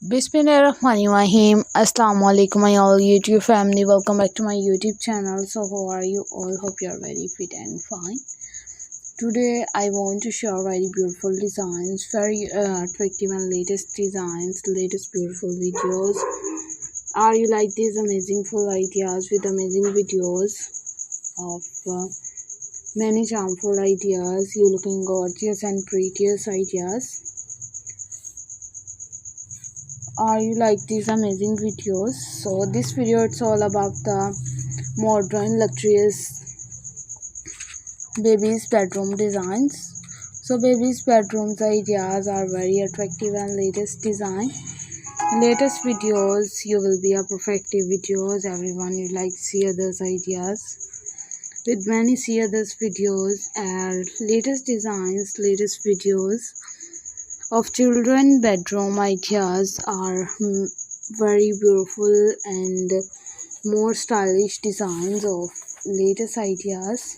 Bismillahirrahmanirrahim. Assalamu alaikum, my all YouTube family. Welcome back to my YouTube channel. So, how are you all? Hope you are very fit and fine. Today, I want to share very beautiful designs, very attractive and latest designs, latest beautiful videos. Are you like these amazing full ideas with amazing videos of many charmful ideas? You looking gorgeous and prettiest ideas. Are you like these amazing videos? So this video it's all about the modern luxurious baby's bedroom designs. So baby's bedrooms ideas are very attractive and latest design, latest videos. You will be a perfective videos. Everyone you like see others ideas with many see others videos and latest designs, latest videos of children bedroom ideas are very beautiful and more stylish designs of latest ideas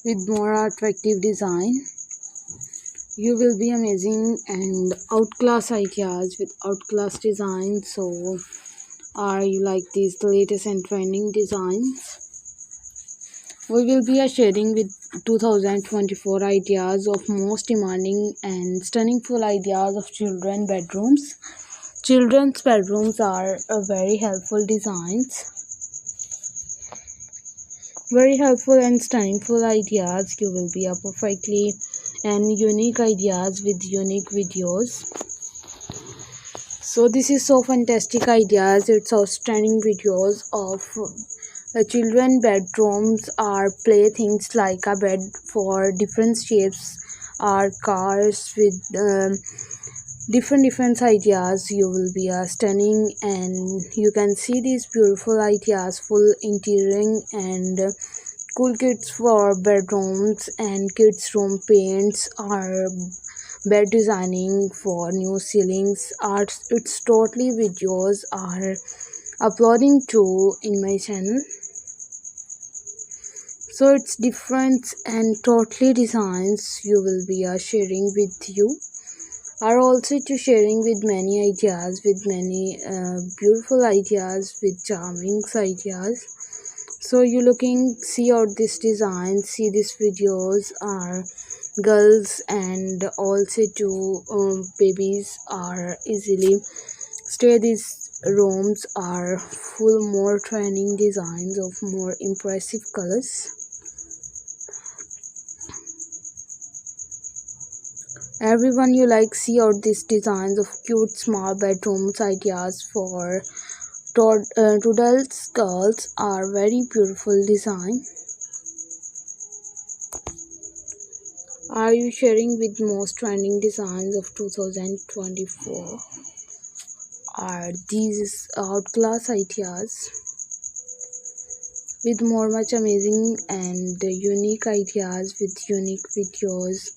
with more attractive design. You will be amazing and outclass ideas with outclass designs. So are you like these latest and trending designs? We will be sharing with 2024 ideas of most demanding and stunning full ideas of children bedrooms. Children's bedrooms are very helpful designs, very helpful and stunning full ideas. You will be a perfectly and unique ideas with unique videos. So this is so fantastic ideas. It's outstanding videos of the children bedrooms are playthings like a bed for different shapes, are cars with different ideas. You will be stunning and you can see these beautiful ideas, full interior and cool kits for bedrooms and kids room paints are bed designing for new ceilings art. It's totally videos are uploading to in my channel. So it's different and totally designs you will be sharing with you are also to sharing with many ideas, with many beautiful ideas, with charming ideas. So you looking see out this design, see these videos are girls and also to babies are easily stay. These rooms are full more trending designs of more impressive colors. Everyone you like see out these designs of cute small bedrooms ideas for toddlers girls are very beautiful design. Are you sharing with most trending designs of 2024? Are these outclass ideas with more much amazing and unique ideas with unique videos?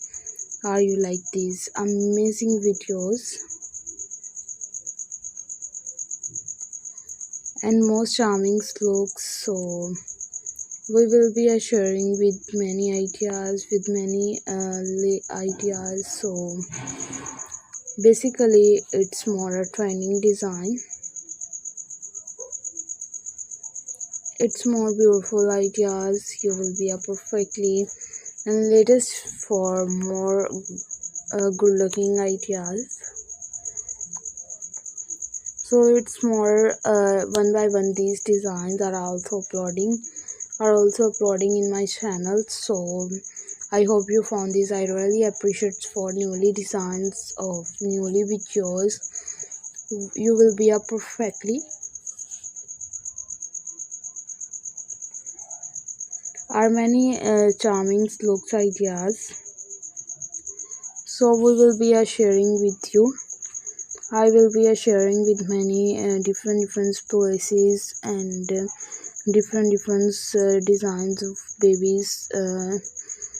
Are you like these amazing videos and most charming looks? So we will be sharing with many ideas, with many ideas. So basically it's more a trending design, it's more beautiful ideas. You will be a perfectly and latest for more good looking ideas. So it's more one by one these designs are also uploading in my channel. So I hope you found this. I really appreciate for newly designs of newly videos. You will be a perfectly are many charming looks ideas. So we will be sharing with you. I will be sharing with many different places and different designs of babies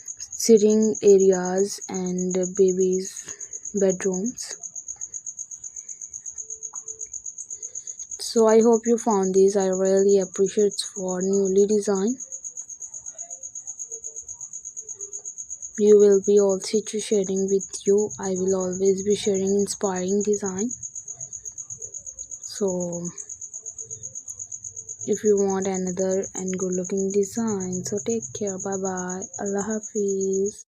sitting areas and babies bedrooms. So I hope you found these. I really appreciate for newly design. You will be also sharing with you. I will always be sharing inspiring design. So if you want another and good looking design, so take care. Bye bye. Allah Hafiz.